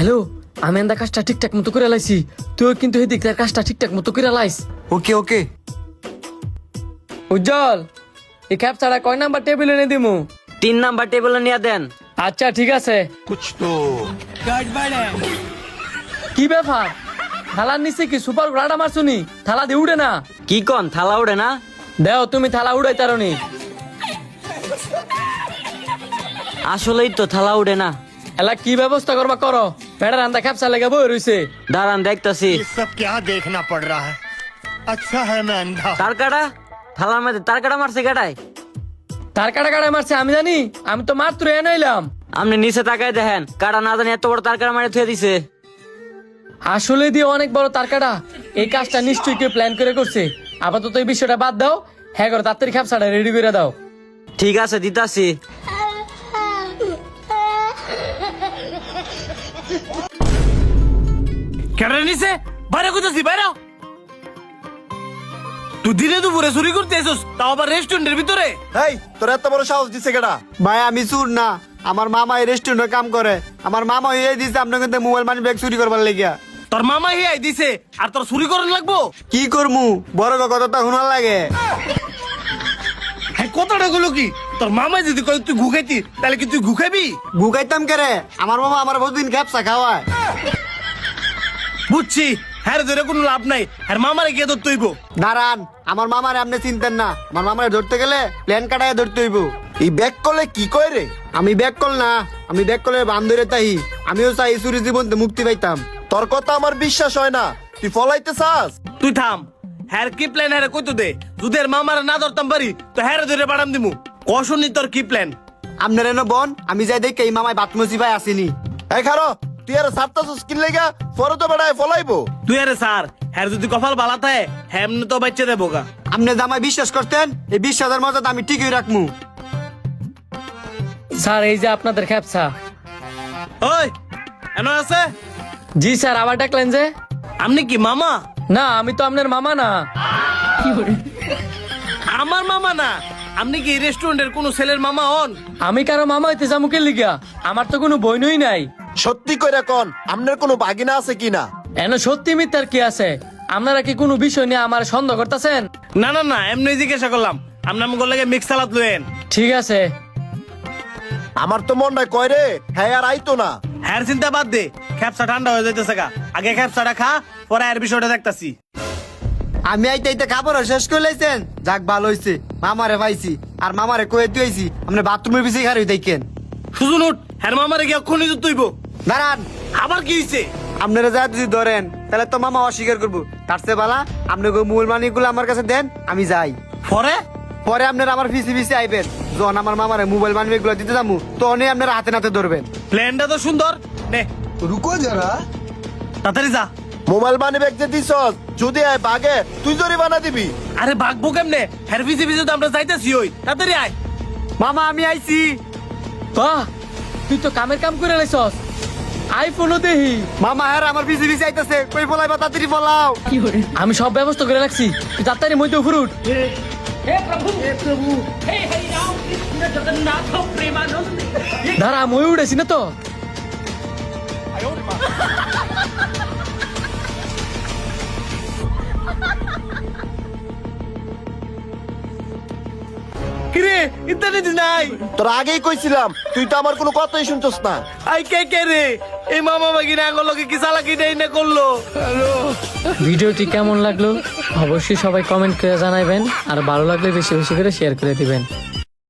Hello, আমি এন্দা কাজটা ঠিকঠাক মতো করে লাইছি, তুই কিন্তু এদিক তার কাজটা ঠিকঠাক মতো করে লাইস। ওকে ওকে। উজ্জ্বল, এই ক্যাপ ছাড়া কয় নাম্বার টেবিলে এনে দিমু? 3 নাম্বার টেবিলে নিয়ে দেন। আচ্ছা ঠিক আছে। কি ব্যাপার, থালার নিচে কি সুপার গ্রাডা মারছুনি? থালা দিয়ে উড়ে না? কি কন থালা উড়ে না? দেও তুমি থালা উড়াই তারনি। আসলেই তো থালা উড়ে না। এলা কি ব্যবস্থা করবা করো, বেড়া রান্দা ক্যাপসা লেগে বই রইছে। দাঁড়ান দেখতাছি। ये सब क्या देखना पड़ रहा है। अच्छा है मैं अंधा हूं। তারকাটা থালার মধ্যে তারকাটা মারছে কেটাই? তার কাটা কাটা মারছে আমি জানি, আমি তো মাত্র এনে এলাম। আপনি নিচে তাকায় দেখেন, কাটা না জানি এত বড় তারকাটা মারে থুয়ে দিছে। আসলে দিয়ে অনেক বড় তার কাটা, এই কাজটা নিশ্চয়ই কেউ প্ল্যান করে করছে। আপাতত এই বিষয়টা বাদ দাও, হ্যাঁ করো তাড়াতাড়ি ক্যাপসাটা রেডি করে দাও। ঠিক আছে দিতাছি। কেটে নিছে বাইরে কোথাছি বাইরে। তুই দিনে দুপুরে চুরি করতে এসোস, তাও আবার রেস্টুরেন্টের ভিতরে। এই তোর এত বড় সাহস দিছে কেডা? ভাই আমি চুর না, আমার মামা এই রেস্টুরেন্টে কাম করে। আমার মামা হয়ে দিছে আপনার কিন্তু মোবাইল মানি ব্যাগ চুরি করবার লাগিয়া। তোর মামা হিয়াই দিছে আর তোর চুরি করেন লাগবো? কি করমু, বড় কথা তো শোনার লাগে। হ্যাঁ কথাটা গুলো কি? তোর মামা যদি কয় তুই ঘুখাইতি, তাহলে কি তুই ঘুখাবি? গুগাইতাম কেরে, আমার মামা আমার বহুদিন ক্যাপসা খাওয়ায়। বুঝছি, হ্যাঁ ধরে কোনো লাভ নাই, আর মামারে গিয়ে ধরতে হইব। দাঁড়ান, আমার মামারে আপনি চিনতেন না, আমার মামারে ধরতে গেলে প্ল্যান কাটায় ধরতে হইব। এই ব্যাক করলে কি কয় রে? আমি ব্যাক কল না, আমি ব্যাক কলে বান্ধরে তাই। আমিও চাই চুরি জীবন মুক্তি পাইতাম। তোর কথা আমার বিশ্বাস হয় না, তুই ফলাইতে চাস? তুই থাম, হ্যার কি প্ল্যান হ্যাঁ কইতো দে। যদি এর মামারে না ধরতাম পারি তো হ্যাঁ ধরে বাড়াম দিমু। কষনি তোর কি প্ল্যান? আপনার এনে বোন, আমি যাই দেখে এই মামায় বাথমসি ভাই আসেনি। এই খারো, তুই আর সাতটাস কিন লেগা পরে তো বেড়ায় ফলাইবো। তুই আরে স্যার, হ্যাঁ যদি কপাল বালা থাকে হ্যাঁ এমনি তো বাচ্চা দেবো গা। আপনি জামাই বিশ্বাস করতেন, এই বিশ্বাসের মজা আমি ঠিকই রাখমু। স্যার এই যে আপনাদের ক্যাপসা। ওই এনে আছে? জি স্যার, আবার ডাকলেন যে? আপনি কি মামা? না, আমি তো আপনার মামা না। আমার মামা না? আপনি কি রেস্টুরেন্টের কোন ছেলের মামা হন? আমি কারো মামা হইতে যামুকে লিগা? আমার তো কোনো বইনই নাই। সত্যি কইরা কোন, আপনার কোনো বাগিনা আছে কিনা? এন সত্যি মিথ্যার কি আছে? আপনারা কি কোনো বিষয় নিয়ে আমার সন্দেহ করতেছেন? না না না, এমনি জিজ্ঞাসা করলাম। আপনি আমাকে লাগে মিক্স সালাদ লয়েন। ঠিক আছে। আমার তো মন নাই কয় রে, হ্যাঁ আর আইতো না। হ্যার চিন্তা বাদ দে, খ্যাপসা ঠান্ডা হয়ে যাইতেছে গা। আগে খ্যাপসাটা খা, পরে এর বিষয়টা দেখতাছি। আমি আইতে আইতে কাপড় শেষ করে লাইছেন, যাক ভালো হইছে। মামারে পাইছি, আর মামারে কয়ে তুইছি আপনি বাথরুমের পিছিয়ে খারি দেখেন। সুজন উঠ, হ্যার মামারে গিয়ে অক্ষণ নিজে তুইব। দাঁড়ান, আবার কি হয়েছে? আপনারা যা যদি ধরেন তাহলে তো মামা অস্বীকার করবো। তার চেয়ে বালা আপনি মোবাইল মানি গুলো আমার কাছে দেন, আমি যাই। পরে পরে আপনারা আমার পিছিয়ে পিছিয়ে আইবেন। যখন আমার মামারে মোবাইল মানি গুলো দিতে যাবো, তখনই আপনারা হাতে নাতে ধরবেন। প্ল্যানটা তো সুন্দর, নে রুকো যারা, তাড়াতাড়ি যা। মোবাইল মানি ব্যাগ যে দিছস, যদি আয় বাগে তুই জরিমানা দিবি। আরে ভাগবো কেমনে? হ্যার পিছে পিছে তো আমরা যাইতেছি। ওই তাড়াতাড়ি আয়। মামা আমি আইছি। বাহ, তুই তো কামের কাম করে লাইছস। আইফোনও দেহি। মামা হ্যাঁ আমার পিছিয়ে পিছিয়ে আইতেছে, কই বলাইবা তাড়াতাড়ি বলাও। আমি সব ব্যবস্থা করে রাখছি, তুই তাড়াতাড়ি মধ্যে উপরে উঠ। দাঁড়া, মই উঠেছি না তো। কিরে ইন্টারনেট নাই? তোর আগেই কইছিলাম, তুই তো আমার কোনো কথাই শুনছস না। আই কে কে রে? এই মামা বাগিনা আগলকে কি চালাকি দেই না করলো? ভিডিওটি কেমন লাগলো অবশ্যই সবাই কমেন্ট করে জানাবেন, আর ভালো লাগলে বেশি বেশি করে শেয়ার করে দিবেন।